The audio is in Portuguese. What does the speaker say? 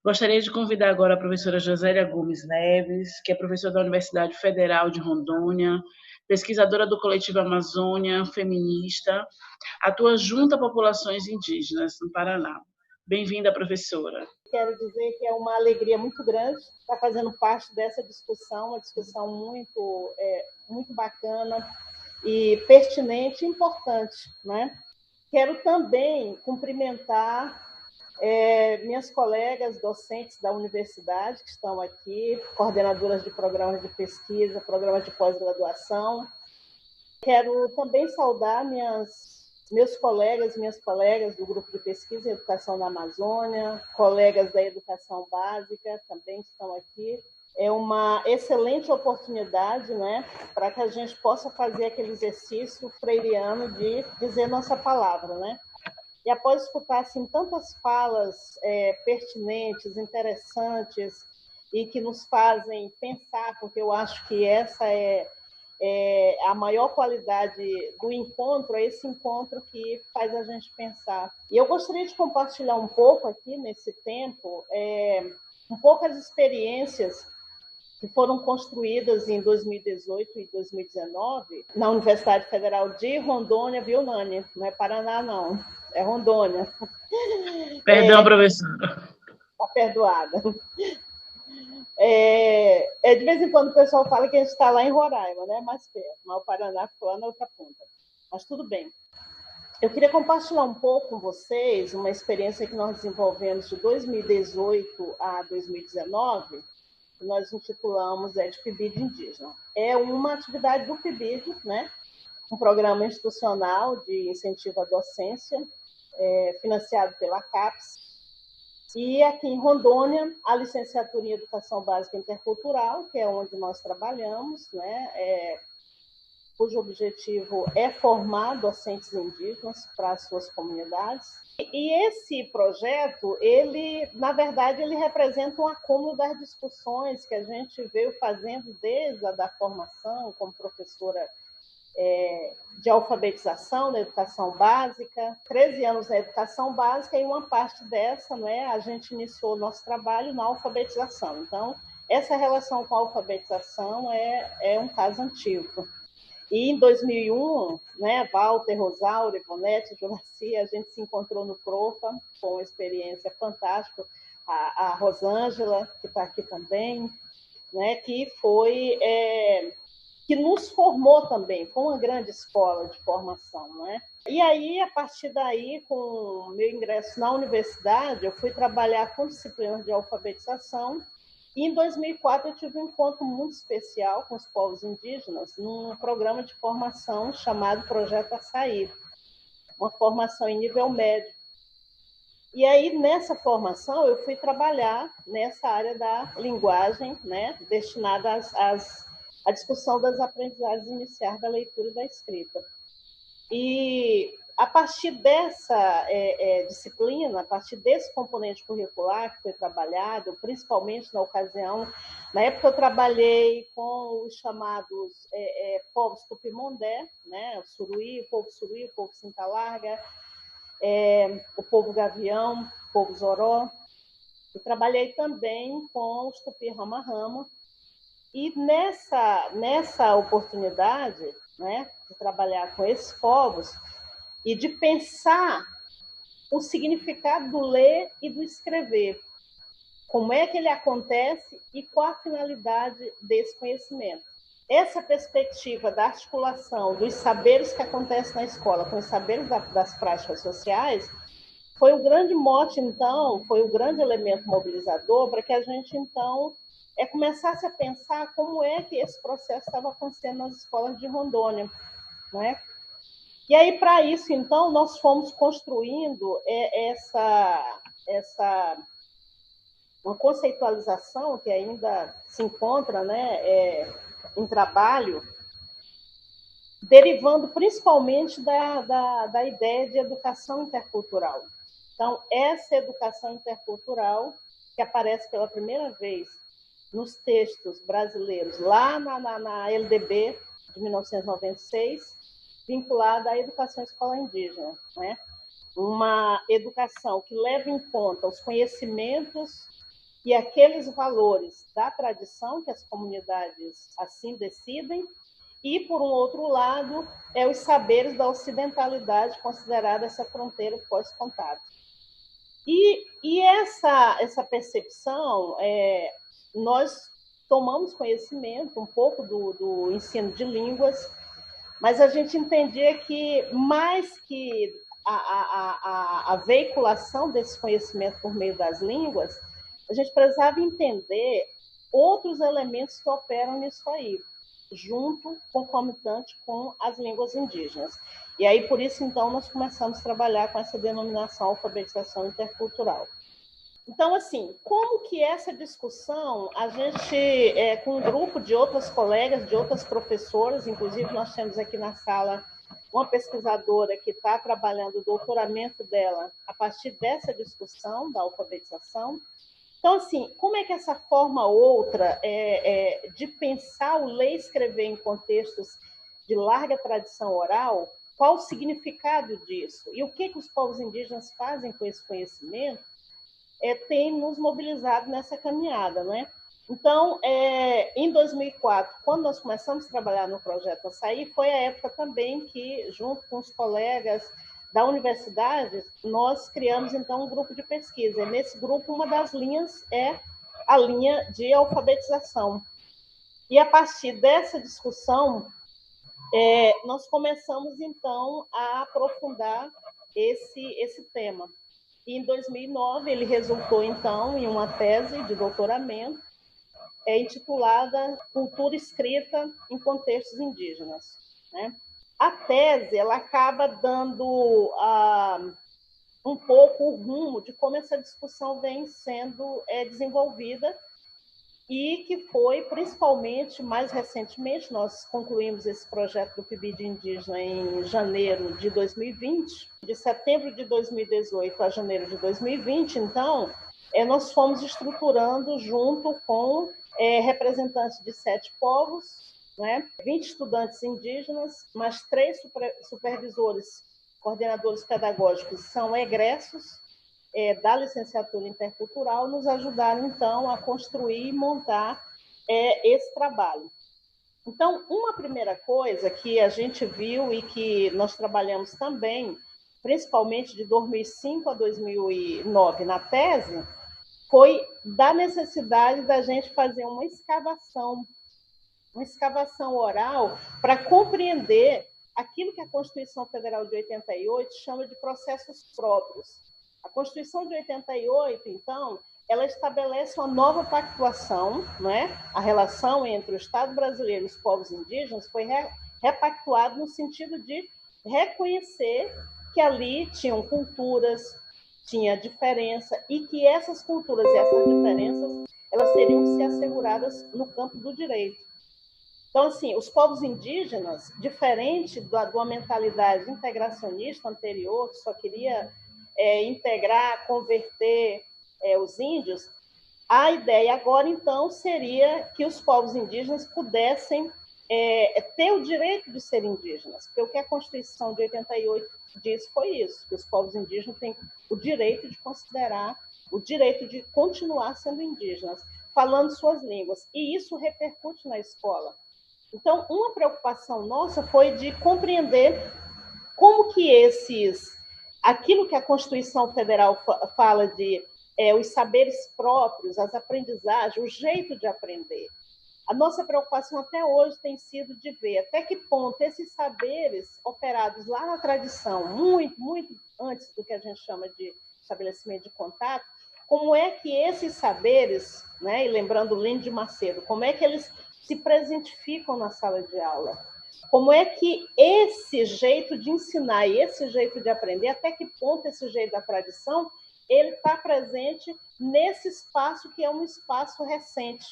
Gostaria de convidar agora a professora Josélia Gomes Neves, que é professora da Universidade Federal de Rondônia, pesquisadora do Coletivo Amazônia, feminista, atua junto a populações indígenas no Paraná. Bem-vinda, professora. Quero dizer que é uma alegria muito grande estar fazendo parte dessa discussão, uma discussão muito bacana e pertinente e importante, né? Quero também cumprimentar minhas colegas docentes da universidade que estão aqui, coordenadoras de programas de pesquisa, programas de pós-graduação. Quero também saudar meus colegas, minhas colegas do grupo de pesquisa e educação na Amazônia, colegas da educação básica também estão aqui. É uma excelente oportunidade, né, para que a gente possa fazer aquele exercício freiriano de dizer nossa palavra, né? E após escutar assim, tantas falas pertinentes, interessantes e que nos fazem pensar, porque eu acho que essa é a maior qualidade do encontro, é esse encontro que faz a gente pensar. E eu gostaria de compartilhar um pouco aqui, nesse tempo, um pouco as experiências que foram construídas em 2018 e 2019 na Universidade Federal de Rondônia, viu, Nani? Não é Paraná, não. É Rondônia. Perdão, professora. Está perdoada. De vez em quando o pessoal fala que a gente está lá em Roraima, né? Mais perto, mas o Paraná ficou lá na outra ponta. Mas tudo bem. Eu queria compartilhar um pouco com vocês uma experiência que nós desenvolvemos de 2018 a 2019, que nós intitulamos de PIBID indígena. É uma atividade do PIBID, né? Um programa institucional de incentivo à docência, financiado pela CAPES. E aqui em Rondônia, a licenciatura em Educação Básica Intercultural, que é onde nós trabalhamos, né? Cujo objetivo é formar docentes indígenas para as suas comunidades. E esse projeto, na verdade, ele representa um acúmulo das discussões que a gente veio fazendo desde a da formação como professora de alfabetização na educação básica, 13 anos na educação básica, e uma parte dessa, né, a gente iniciou o nosso trabalho na alfabetização. Então, essa relação com a alfabetização é um caso antigo. E em 2001, né, Walter, Rosaura, Ivonete, Juraci, a gente se encontrou no CROFA, com uma experiência fantástica, a Rosângela, que está aqui também, né, que foi... que nos formou também, foi uma grande escola de formação, né? E aí, a partir daí, com o meu ingresso na universidade, eu fui trabalhar com disciplinas de alfabetização, e em 2004 eu tive um encontro muito especial com os povos indígenas num programa de formação chamado Projeto Açaí, uma formação em nível médio. E aí, nessa formação, eu fui trabalhar nessa área da linguagem, né, destinada à discussão das aprendizagens iniciais da leitura e da escrita. E a partir dessa disciplina, a partir desse componente curricular que foi trabalhado, principalmente na ocasião, na época eu trabalhei com os chamados povos Tupimondé, né, o Suruí, o povo Cinta Larga, o povo Gavião, o povo Zoró. Eu trabalhei também com os Tupi Rama-Rama. E nessa oportunidade, né, de trabalhar com esses povos e de pensar o significado do ler e do escrever, como é que ele acontece e qual a finalidade desse conhecimento. Essa perspectiva da articulação dos saberes que acontecem na escola com os saberes das práticas sociais foi o grande mote, então, foi o grande elemento mobilizador para que a gente, então, começasse a pensar como é que esse processo estava acontecendo nas escolas de Rondônia, né? E aí, para isso, então, nós fomos construindo uma conceitualização que ainda se encontra, né, em trabalho, derivando principalmente da ideia de educação intercultural. Então, essa educação intercultural, que aparece pela primeira vez nos textos brasileiros, lá na LDB de 1996, vinculada à educação escolar indígena, né? Uma educação que leva em conta os conhecimentos e aqueles valores da tradição que as comunidades assim decidem, e, por um outro lado, os saberes da ocidentalidade, considerada essa fronteira pós-contato. E essa percepção, nós tomamos conhecimento um pouco do ensino de línguas, mas a gente entendia que, mais que a veiculação desse conhecimento por meio das línguas, a gente precisava entender outros elementos que operam nisso aí, junto, concomitante com as línguas indígenas. E aí, por isso, então, nós começamos a trabalhar com essa denominação alfabetização intercultural. Então, assim, como que essa discussão, a gente, com um grupo de outras colegas, de outras professoras, inclusive nós temos aqui na sala uma pesquisadora que está trabalhando o doutoramento dela a partir dessa discussão da alfabetização. Então, assim, como é que essa forma outra de pensar o ler e escrever em contextos de larga tradição oral, qual o significado disso? E o que os povos indígenas fazem com esse conhecimento, tem nos mobilizado nessa caminhada, né? Então, em 2004, quando nós começamos a trabalhar no projeto Açaí, foi a época também que, junto com os colegas da universidade, nós criamos, então, um grupo de pesquisa. E nesse grupo, uma das linhas é a linha de alfabetização. E, a partir dessa discussão, nós começamos, então, a aprofundar esse tema. E, em 2009, ele resultou, então, em uma tese de doutoramento intitulada Cultura Escrita em Contextos Indígenas, né? A tese, ela acaba dando um pouco o rumo de como essa discussão vem sendo desenvolvida, e que foi, principalmente, mais recentemente, nós concluímos esse projeto do PIBID indígena em janeiro de 2020, de setembro de 2018 a janeiro de 2020, então, nós fomos estruturando junto com representantes de 7 povos, né, 20 estudantes indígenas, mais 3 supervisores, coordenadores pedagógicos são egressos da licenciatura intercultural, nos ajudaram, então, a construir e montar esse trabalho. Então, uma primeira coisa que a gente viu e que nós trabalhamos também, principalmente de 2005 a 2009 na tese, foi da necessidade da gente fazer uma escavação oral para compreender aquilo que a Constituição Federal de 88 chama de processos próprios. A Constituição de 88, então, ela estabelece uma nova pactuação, né? A relação entre o Estado brasileiro e os povos indígenas foi repactuada no sentido de reconhecer que ali tinham culturas, tinha diferença, e que essas culturas e essas diferenças elas teriam que ser asseguradas no campo do direito. Então, assim, os povos indígenas, diferente de uma mentalidade integracionista anterior, que só queria integrar, converter os índios, a ideia agora, então, seria que os povos indígenas pudessem ter o direito de ser indígenas, porque o que a Constituição de 88 diz foi isso, que os povos indígenas têm o direito de considerar, o direito de continuar sendo indígenas, falando suas línguas, e isso repercute na escola. Então, uma preocupação nossa foi de compreender como que aquilo que a Constituição Federal fala de os saberes próprios, as aprendizagens, o jeito de aprender. A nossa preocupação até hoje tem sido de ver até que ponto esses saberes operados lá na tradição, muito, muito antes do que a gente chama de estabelecimento de contato, como é que esses saberes, né, e lembrando Lino de Macedo, como é que eles se presentificam na sala de aula? Como é que esse jeito de ensinar e esse jeito de aprender, até que ponto esse jeito da tradição, ele está presente nesse espaço que é um espaço recente,